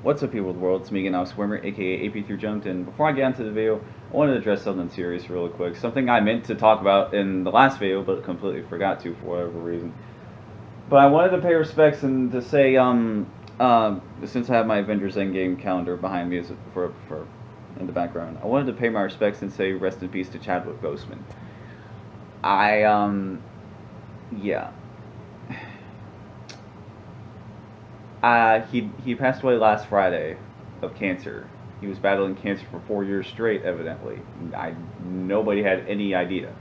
What's up, people of the world? It's me again, Swimmer, aka AP3 Jumped. And before I get into the video, I wanted to address something serious really quick. Something I meant to talk about in the last video, but completely forgot to for whatever reason. But I wanted to pay respects and to say, since I have my Avengers Endgame calendar behind me for in the background, I wanted to pay my respects and say rest in peace to Chadwick Boseman. I yeah. He passed away last Friday of cancer. He was battling cancer for 4 years straight, evidently. Nobody had any idea.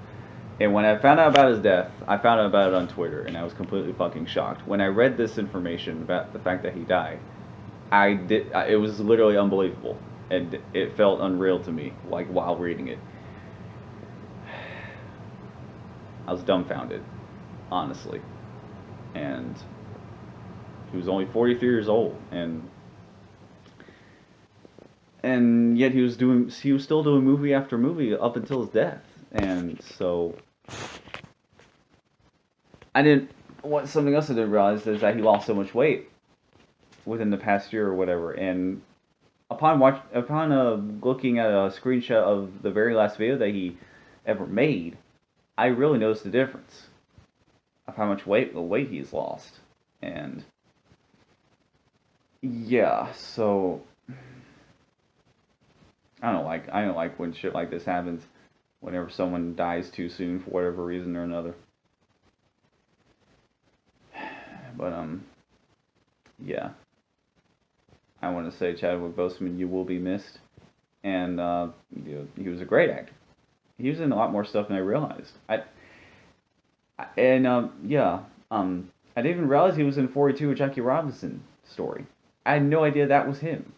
And when I found out about his death, I found out about it on Twitter, and I was completely fucking shocked. When I read this information about the fact that he died, it was literally unbelievable, and it felt unreal to me, like while reading it. I was dumbfounded, honestly, and he was only 43 years old, and yet he was still doing movie after movie up until his death. And so something else I didn't realize is that he lost so much weight within the past year or whatever. And upon looking at a screenshot of the very last video that he ever made, I really noticed the difference of how much weight he's lost. And yeah, so I don't like when shit like this happens, whenever someone dies too soon for whatever reason or another. But yeah, I want to say, Chadwick Boseman, you will be missed, and he was a great actor. He was in a lot more stuff than I realized. I didn't even realize he was in 42, a Jackie Robinson story. I had no idea that was him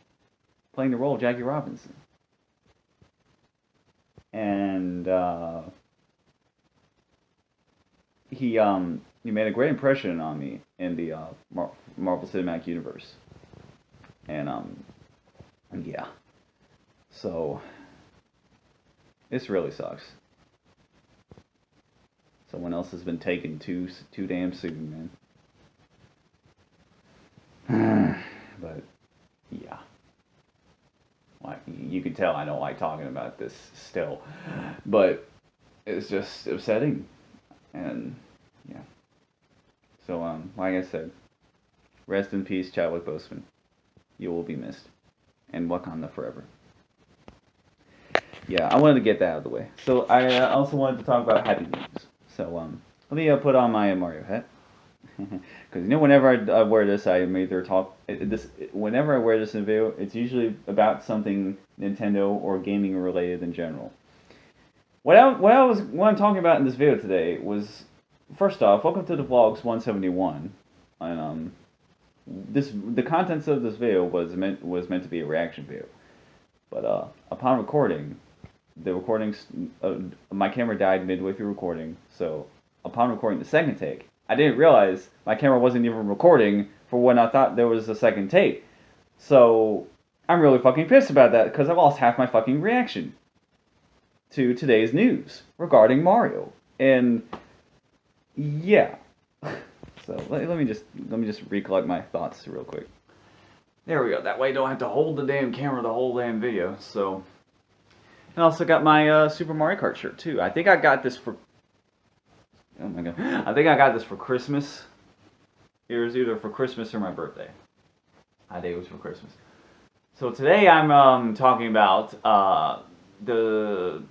playing the role of Jackie Robinson. And he made a great impression on me in the Marvel Cinematic Universe. And yeah, so this really sucks. Someone else has been taken too damn soon, man. But yeah, like, you can tell I don't like talking about this still, but it's just upsetting. And yeah, so like I said, rest in peace, Chadwick Boseman. You will be missed, and Wakanda forever. Yeah, I wanted to get that out of the way. So I also wanted to talk about happy news. So let me put on my Mario hat. Because whenever I wear this, I either talk this. Whenever I wear this in a video, it's usually about something Nintendo or gaming related in general. What I'm talking about in this video today was, first off, welcome to the VLogz 171, and the contents of this video was meant to be a reaction video, but upon recording, my camera died midway through recording, so upon recording the second take, I didn't realize my camera wasn't even recording for when I thought there was a second take. So I'm really fucking pissed about that, because I've lost half my fucking reaction to today's news regarding Mario. And yeah. So let me just recollect my thoughts real quick. There we go. That way I don't have to hold the damn camera the whole damn video. So, and I also got my Super Mario Kart shirt too. I think I got this for, oh my god, I think I got this for Christmas. It was either for Christmas or my birthday. I think it was for Christmas. So today I'm talking about the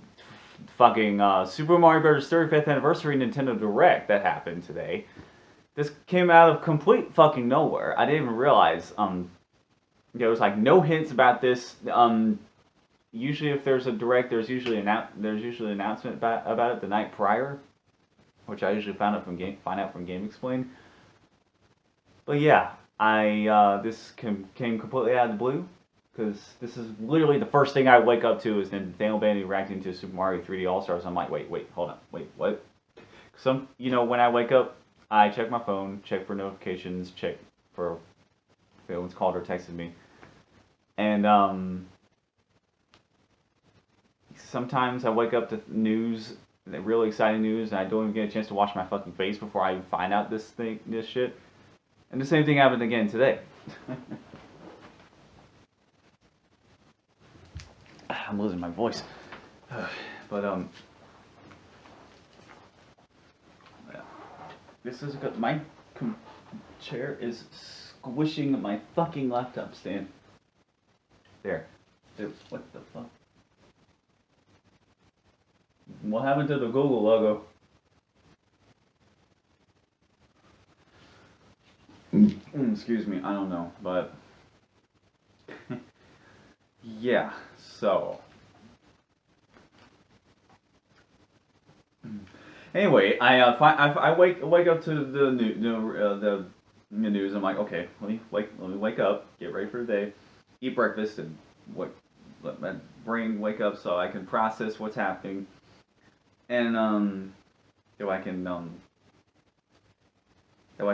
fucking Super Mario Bros. 35th Anniversary Nintendo Direct that happened today. This came out of complete fucking nowhere. I didn't even realize there was like no hints about this. Usually if there's a Direct, there's usually an announcement about it the night prior, which I usually find out from Game Explain. But yeah, this came completely out of the blue, because this is literally the first thing I wake up to is Nathaniel Bailey reacting to Super Mario 3D All Stars. I'm like, wait, hold on, wait, what? When I wake up, I check my phone, check for notifications, check for if anyone's called or texted me, and sometimes I wake up to news, really exciting news, and I don't even get a chance to wash my fucking face before I find out this shit. And the same thing happened again today. I'm losing my voice. But yeah. This is good. My chair is squishing my fucking laptop stand. There. What the fuck? What happened to the Google logo? Excuse me, I don't know, but yeah. So anyway, I wake up to the news. I'm like, okay, let me wake up, get ready for the day, eat breakfast, and let my brain wake up so I can process what's happening, and so I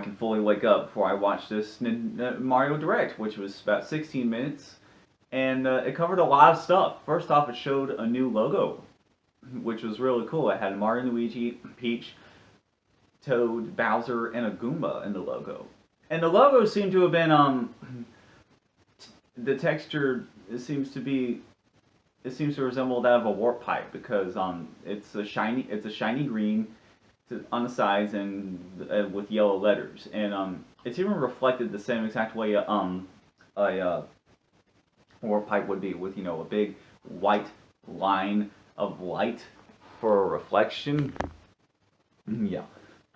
can fully wake up before I watch this Mario Direct, which was about 16 minutes, and it covered a lot of stuff. First off, it showed a new logo, which was really cool. It had Mario, Luigi, Peach, Toad, Bowser, and a Goomba in the logo. And the logo seemed to have been the texture seems to resemble that of a warp pipe because it's a shiny green on the sides and with yellow letters, and it's even reflected the same exact way a warp pipe would be, with a big white line of light for a reflection. Yeah.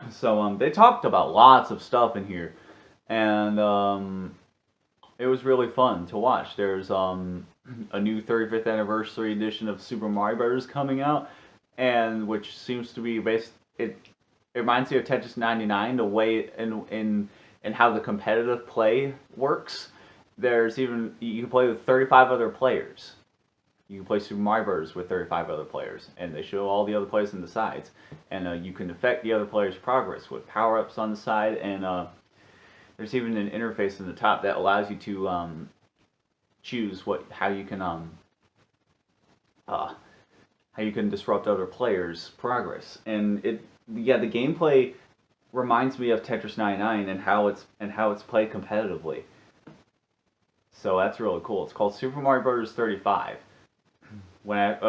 So they talked about lots of stuff in here, and it was really fun to watch. There's a new 35th anniversary edition of Super Mario Bros. Coming out, and which seems to be based. It reminds me of Tetris 99, the way in how the competitive play works. There's even you can play with 35 other players. You can play Super Mario Bros. With 35 other players, and they show all the other players on the sides, and you can affect the other players' progress with power-ups on the side, and there's even an interface in the top that allows you to choose how you can disrupt other players' progress, and the gameplay reminds me of Tetris 99 and how it's played competitively. So that's really cool. It's called Super Mario Bros. 35. Right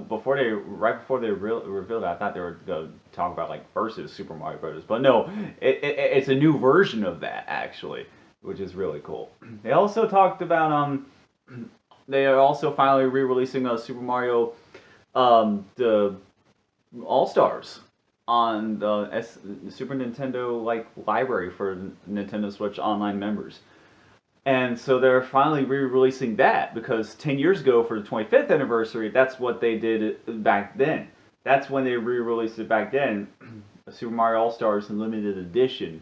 before they revealed it, I thought they were going to talk about versus Super Mario Bros. But no, it's a new version of that actually, which is really cool. They also talked about they are also finally re-releasing Super Mario the All Stars on the Super Nintendo library for Nintendo Switch Online members. And so they're finally re-releasing that because 10 years ago for the 25th anniversary, that's what they did back then. That's when they re-released it back then, Super Mario All-Stars Limited Edition.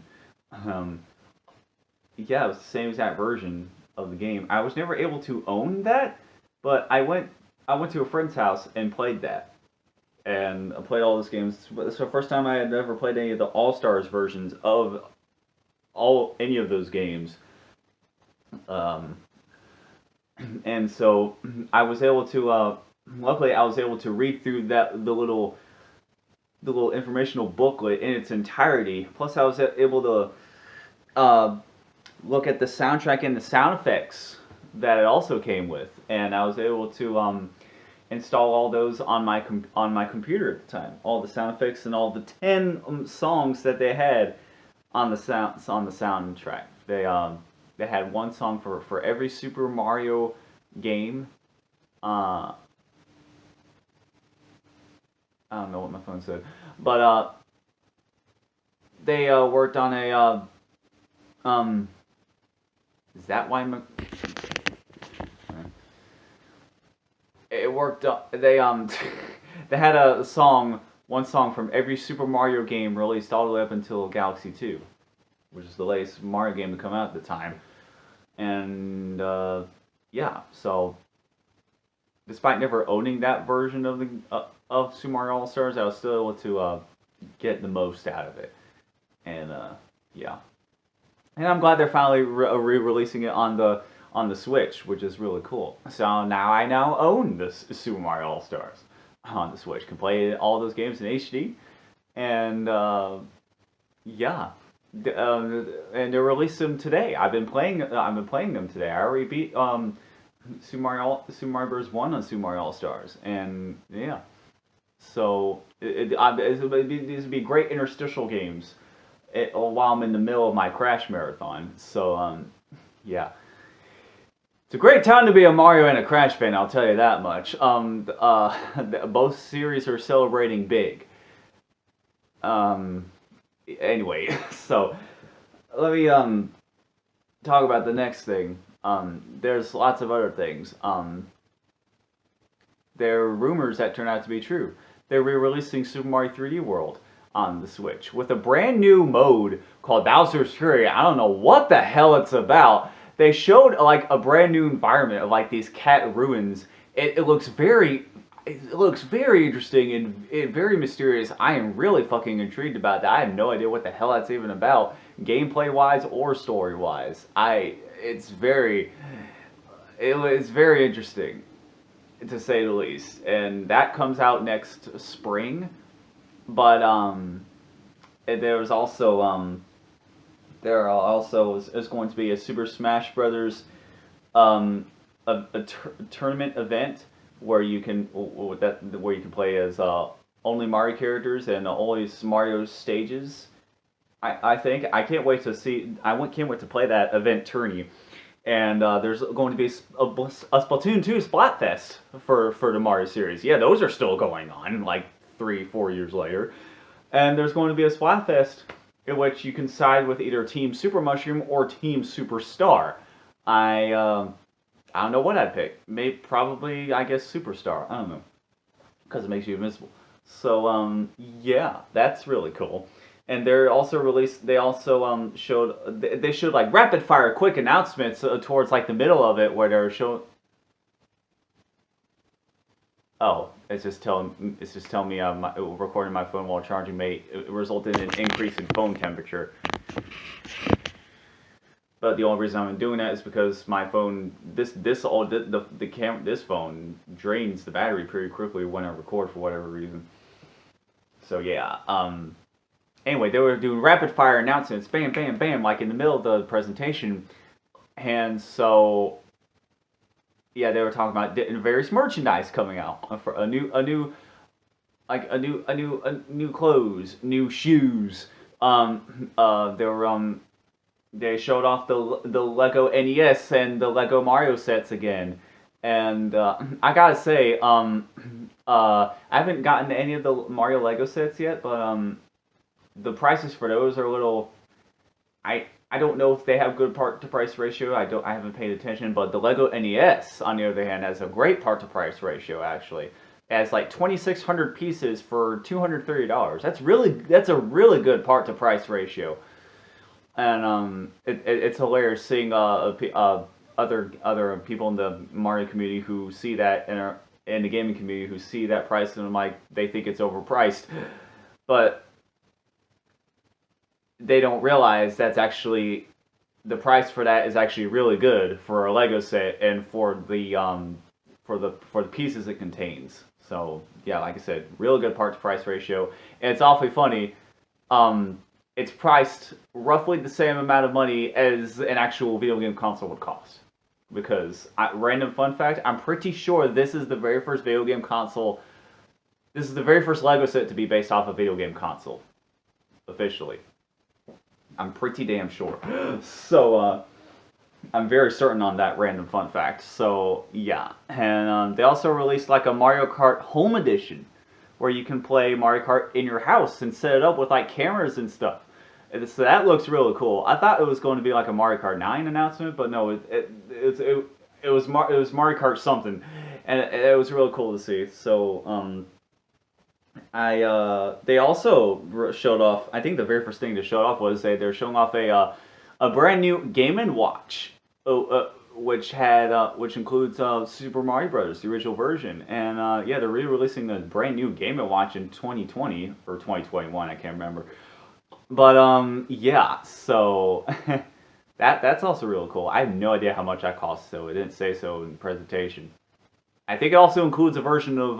Yeah, it was the same exact version of the game. I was never able to own that, but I went to a friend's house and played that. And I played all those games. It's the first time I had ever played any of the All-Stars versions of any of those games. And so I was able to luckily I was able to read through the little informational booklet in its entirety. Plus I was able to look at the soundtrack and the sound effects that it also came with, and I was able to install all those on my computer at the time. All the sound effects and all the 10 songs that they had on the soundtrack. They had one song for every Super Mario game. I don't know what my phone said, but they worked on a is that why it worked? They they had one song from every Super Mario game released all the way up until Galaxy 2, which is the latest Mario game to come out at the time. And yeah, so despite never owning that version of Super Mario All Stars, I was still able to get the most out of it. And yeah, and I'm glad they're finally re-releasing it on the Switch, which is really cool. So now I own this Super Mario All Stars on the Switch. Can play all those games in HD, and yeah. And they released them today. I've been playing them today. I already beat Super Mario Bros. 1 on Super Mario All Stars, and yeah, so these would be great interstitial games while I'm in the middle of my Crash marathon. So yeah. It's a great time to be a Mario and a Crash fan, I'll tell you that much. Both series are celebrating big. Um, anyway, so let me talk about the next thing. There's lots of other things. There are rumors that turn out to be true. They're re-releasing Super Mario 3D World on the Switch with a brand new mode called Bowser's Fury. I don't know what the hell it's about. They showed like a brand new environment of like these cat ruins. It looks very interesting and very mysterious. I am really fucking intrigued about that. I have no idea what the hell that's even about, gameplay wise or story wise. It was very interesting, to say the least. And that comes out next spring. But there's also is going to be a Super Smash Brothers tournament event where you can play as only Mario characters and only Mario stages. I think I can't wait to see. Can't wait to play that event tourney. And there's going to be a Splatoon 2 Splatfest for the Mario series. Yeah, those are still going on, like 3-4 years later. And there's going to be a Splatfest in which you can side with either Team Super Mushroom or Team Superstar. I don't know what I'd pick. Probably, I guess, Superstar. I don't know, because it makes you invincible. So yeah, that's really cool. And they're also released. They also showed like rapid fire quick announcements towards like the middle of it where they're showing. Oh, it's just telling me recording my phone while charging may result in an increase in phone temperature. But the only reason I'm doing that is because my phone, this phone drains the battery pretty quickly when I record for whatever reason. So yeah. Anyway, they were doing rapid fire announcements, bam, bam, bam, like in the middle of the presentation, and so yeah, they were talking about various merchandise coming out for a new clothes, new shoes. They showed off the Lego NES and the Lego Mario sets again, and I gotta say, I haven't gotten any of the Mario Lego sets yet, but the prices for those are a little. I don't know if they have good part to price ratio. I haven't paid attention, but the Lego NES on the other hand has a great part to price ratio actually. It has like 2,600 pieces for $230. That's a really good part to price ratio. And it's hilarious seeing other people in the Mario community who see that and are in the gaming community who see that price and like they think it's overpriced, but they don't realize that's actually the price for that is actually really good for a Lego set and for the pieces it contains. So yeah, like I said, really good part to price ratio, and it's awfully funny. It's priced roughly the same amount of money as an actual video game console would cost. Because random fun fact, I'm pretty sure this is the very first video game console. This is the very first Lego set to be based off a video game console, officially. I'm pretty damn sure. So, I'm very certain on that random fun fact. So, yeah. And they also released like a Mario Kart Home Edition, where you can play Mario Kart in your house and set it up with like cameras and stuff. And so that looks really cool. I thought it was going to be like a Mario Kart 9 announcement, but no, it was Mario Kart something, and it was really cool to see. So, they also showed off. I think the very first thing to show off was they're showing off a brand new Game and Watch, which includes Super Mario Brothers, the original version, and yeah, they're re-releasing a brand new Game and Watch in 2020 or 2021. I can't remember, but yeah, so that's also really cool. I have no idea how much that costs, so it didn't say so in the presentation. I think it also includes a version of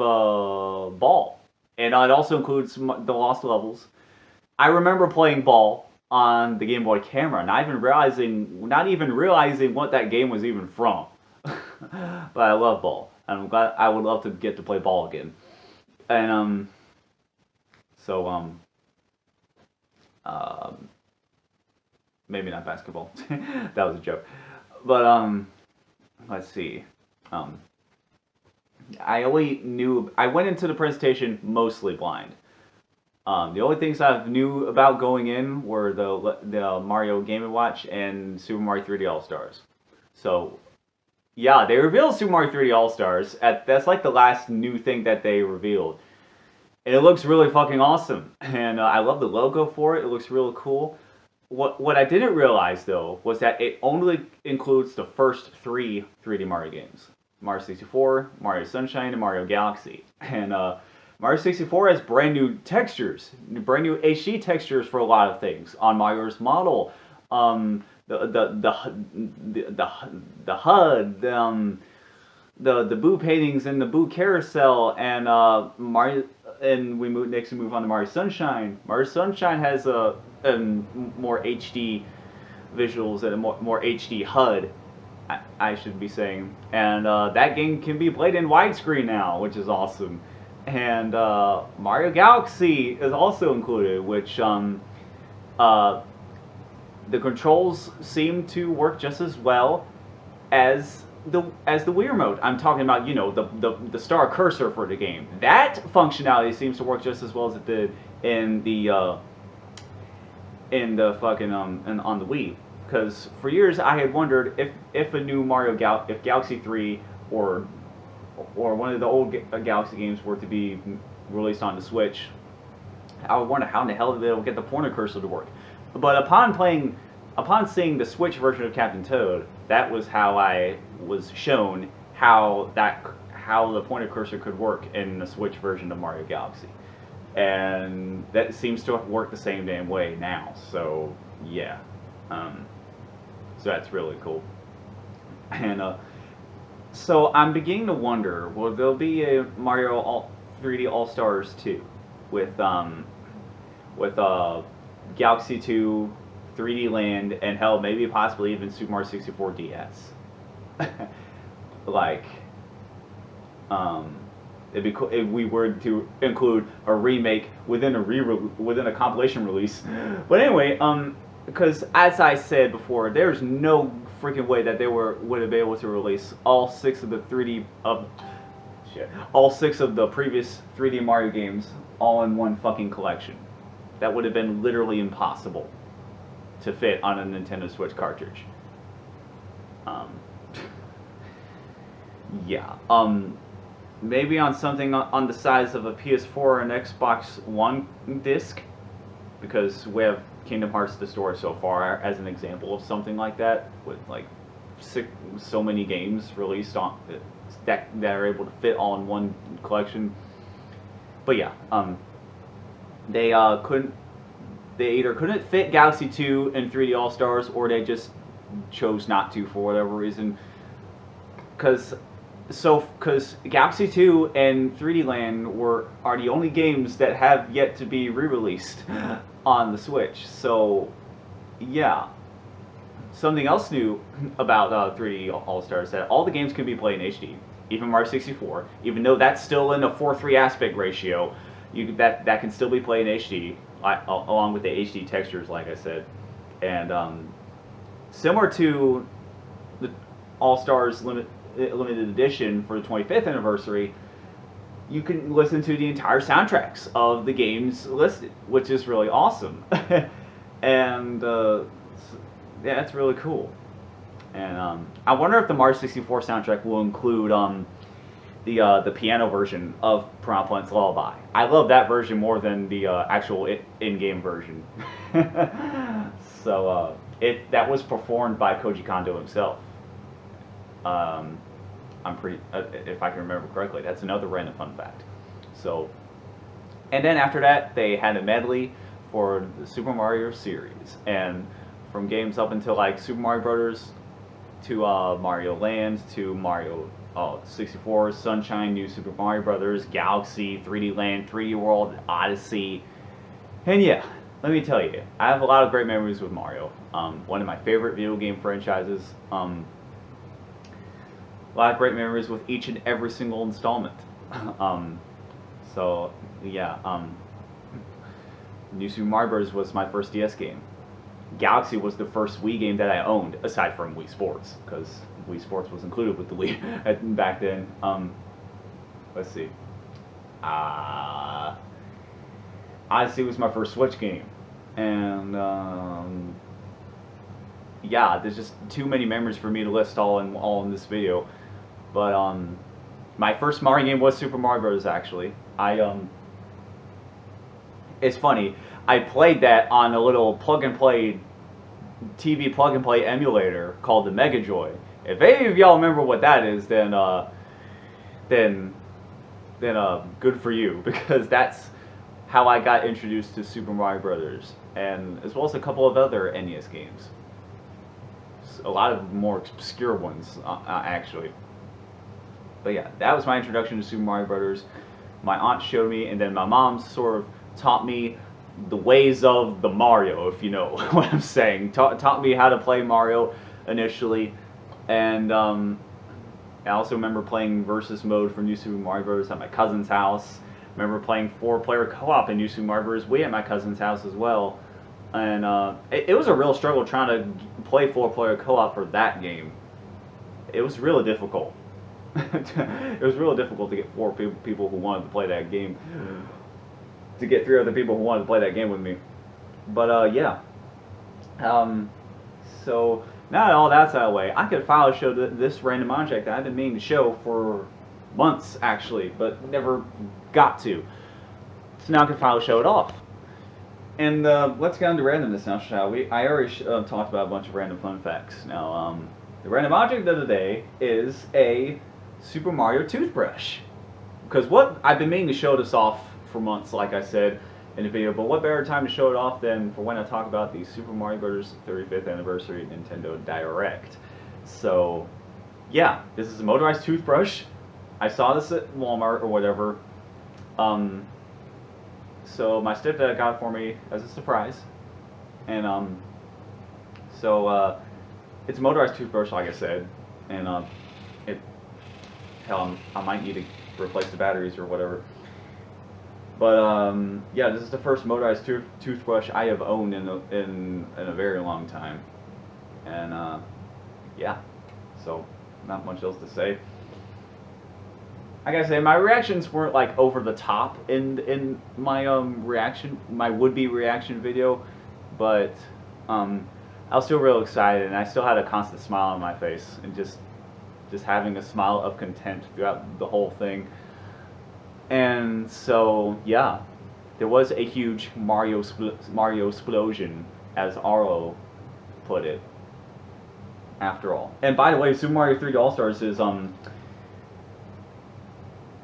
Ball. And it also includes the Lost Levels. I remember playing Ball on the Game Boy camera, not even realizing what that game was even from. but I love ball. I'm glad. I would love to get to play ball again. And so um, maybe not basketball. That was a joke. But let's see. I went into the presentation mostly blind. The only things I knew about going in were the Mario Game & Watch and Super Mario 3D All Stars. So, yeah, they revealed Super Mario 3D All Stars. That's like the last new thing that they revealed. And it looks really fucking awesome. And I love the logo for it. It looks really cool. What I didn't realize, though, was that it only includes the first 3 3D Mario games. Mario 64, Mario Sunshine, and Mario Galaxy. And Mario 64 has brand new textures, brand new HD textures for a lot of things on Mario's model. The HUD, the Boo paintings and the Boo carousel, and Mario. And we move on to Mario Sunshine. Mario Sunshine has a more HD visuals and a more HD HUD. I should be saying, and that game can be played in widescreen now, which is awesome. And Mario Galaxy is also included, which the controls seem to work just as well as the Wii remote. I'm talking about, you know, the star cursor for the game. That functionality seems to work just as well as it did in the fucking on the Wii. Because for years I had wondered if a new if Galaxy 3 or one of the old Galaxy games were to be released on the Switch, I would wonder how in the hell they'll get the pointer cursor to work. But upon seeing the Switch version of Captain Toad, that was how I was shown how the pointer cursor could work in the Switch version of Mario Galaxy, and that seems to work the same damn way now. So yeah, so that's really cool. And so I'm beginning to wonder, will there be a Mario 3D All Stars 2 with Galaxy 2, 3D Land, and hell, maybe possibly even Super Mario 64 DS. Like, it'd be cool if we were to include a remake within a compilation release. But anyway, because as I said before, there's no freaking way that they would have been able to release all 6 of the previous 3D Mario games all in one fucking collection. That would have been literally impossible to fit on a Nintendo Switch cartridge. Yeah. Maybe on something on the size of a PS4 or an Xbox One disc, because we have Kingdom Hearts The Story so far as an example of something like that, with like so many games released on that are able to fit all in one collection. But yeah, they either couldn't fit Galaxy 2 and 3D All Stars, or they just chose not to for whatever reason. Because Galaxy 2 and 3D Land are the only games that have yet to be re-released on the Switch. So yeah. Something else new about 3D All Stars is that all the games can be played in HD, even Mario 64, even though that's still in a 4:3 aspect ratio. That can still be played in HD, along with the HD textures, like I said. And similar to the All Stars limited edition for the 25th anniversary, you can listen to the entire soundtracks of the games listed, which is really awesome. And yeah, that's really cool. And I wonder if the Mario 64 soundtrack will include the piano version of Piranha Plant's Lullaby. I love that version more than the actual in-game version. So that was performed by Koji Kondo himself. I'm pretty, if I can remember correctly, that's another random fun fact. So, and then after that, they had a medley for the Super Mario series, and from games up until like Super Mario Brothers to Mario Land to Mario 64, Sunshine, New Super Mario Brothers, Galaxy, 3D Land, 3D World, Odyssey. And yeah, let me tell you, I have a lot of great memories with Mario. One of my favorite video game franchises. a lot of great memories with each and every single installment. um, so yeah, New Super Mario Bros. Was my first DS game. Galaxy was the first Wii game that I owned, aside from Wii Sports, because Wii Sports was included with the Wii back then. Let's see. Odyssey was my first Switch game, and yeah, there's just too many memories for me to list all in this video. But my first Mario game was Super Mario Bros. Actually, it's funny. I played that on a little plug-and-play TV plug-and-play emulator called the Mega Joy. If any of y'all remember what that is, then good for you, because that's how I got introduced to Super Mario Brothers, and as well as a couple of other NES games. A lot of more obscure ones, actually. But yeah, that was my introduction to Super Mario Brothers. My aunt showed me, and then my mom sort of taught me the ways of the Mario, if you know what I'm saying. Taught me how to play Mario initially, and I also remember playing versus mode for New Super Mario Bros. At my cousin's house. Remember playing 4-player co-op in New Super Mario Bros. Wii at my cousin's house as well. And it was a real struggle trying to play 4-player co-op for that game. It was really difficult. It was really difficult to get 4 people who wanted to play that game. To get 3 other people who wanted to play that game with me. But yeah. So now that all that's out of the way, I could finally show this random object that I've been meaning to show for months actually, but never got to. So now I can finally show it off. And let's get into randomness now, shall we? I already talked about a bunch of random fun facts. Now, the random object of the day is a Super Mario toothbrush. Because what I've been meaning to show this off for months, like I said in the video, but what better time to show it off than for when I talk about the Super Mario Bros. 35th Anniversary Nintendo Direct. So, yeah, this is a motorized toothbrush. I saw this at Walmart or whatever. So my stepdad got it for me as a surprise, and it's a motorized toothbrush, like I said, and I might need to replace the batteries or whatever. But yeah, this is the first motorized toothbrush I have owned in a very long time, and yeah, so not much else to say. I gotta say, my reactions weren't like over the top in my my would-be reaction video, but I was still real excited, and I still had a constant smile on my face, and just having a smile of content throughout the whole thing. And so yeah, there was a huge Mario explosion, as Arlo put it. After all, and by the way, Super Mario 3D All Stars is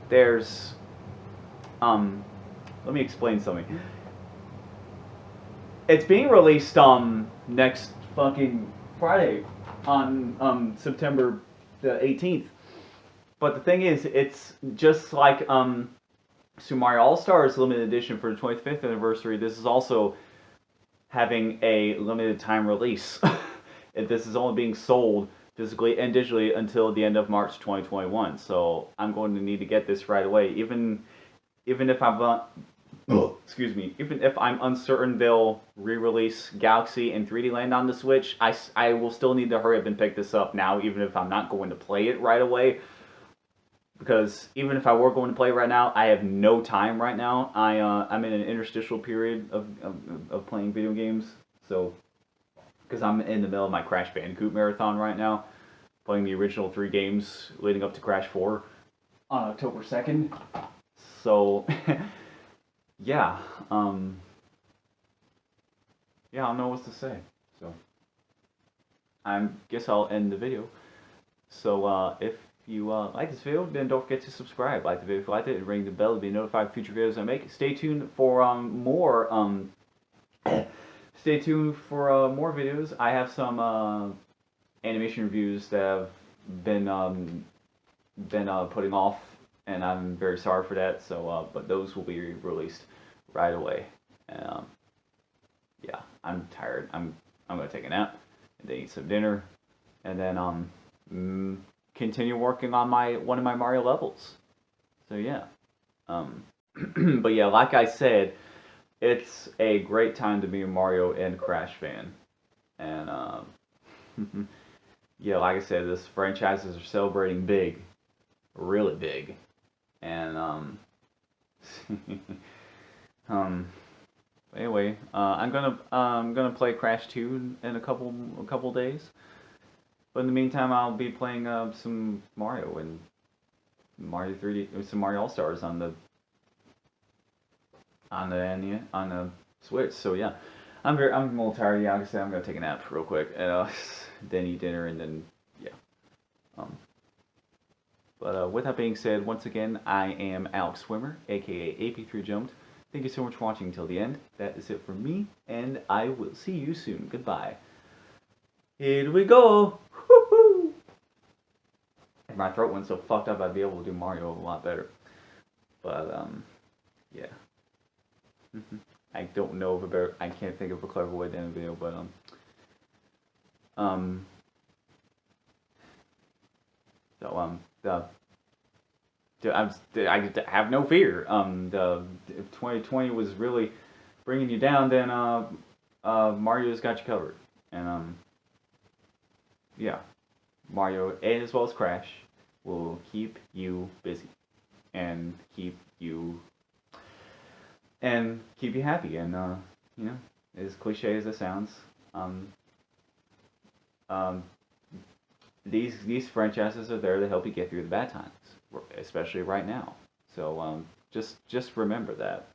there's let me explain something. It's being released next fucking Friday on September the 18th. But the thing is, it's just like Super Mario All Stars limited edition for the 25th anniversary. This is also having a limited time release. This is only being sold physically and digitally until the end of March 2021. So I'm going to need to get this right away, even if I'm excuse me, even if I'm uncertain they'll re-release Galaxy and 3D Land on the Switch. I will still need to hurry up and pick this up now, even if I'm not going to play it right away. Because even if I were going to play it right now, I have no time right now. I'm in an interstitial period of playing video games. So, because I'm in the middle of my Crash Bandicoot marathon right now, playing the original 3 games leading up to Crash 4 on October 2nd. So, yeah, yeah, I don't know what to say. So, I guess I'll end the video. So, if you like this video, then don't forget to subscribe. Like the video if you liked it, and ring the bell to be notified of future videos I make. Stay tuned for more stay tuned for more videos. I have some animation reviews that have been putting off, and I'm very sorry for that. So, but those will be released right away. Yeah, I'm tired. I'm gonna take a nap and then eat some dinner, and then continue working on one of my Mario levels. So yeah. But yeah, like I said, it's a great time to be a Mario and Crash fan. And yeah, like I said, this franchises are celebrating big, really big. And um anyway, I'm gonna play Crash 2 in a couple days. But in the meantime, I'll be playing some Mario and Mario 3D, some Mario All Stars on the Switch. So yeah, I'm a little tired. Yeah, like I said, I'm gonna take a nap real quick, and then eat dinner, and then yeah. Um, but with that being said, once again, I am Alex Swimmer, aka AP3 Jumped. Thank you so much for watching until the end. That is it for me, and I will see you soon. Goodbye. Here we go. Woo-hoo! If my throat went so fucked up, I'd be able to do Mario a lot better. But yeah. I don't know of a better. I can't think of a clever way to end a video, but I have no fear. If 2020 was really bringing you down, then Mario's got you covered, and yeah, Mario and as well as Crash will keep you busy and keep you happy, and you know, as cliche as it sounds, um, these franchises are there to help you get through the bad times, especially right now. So just remember that.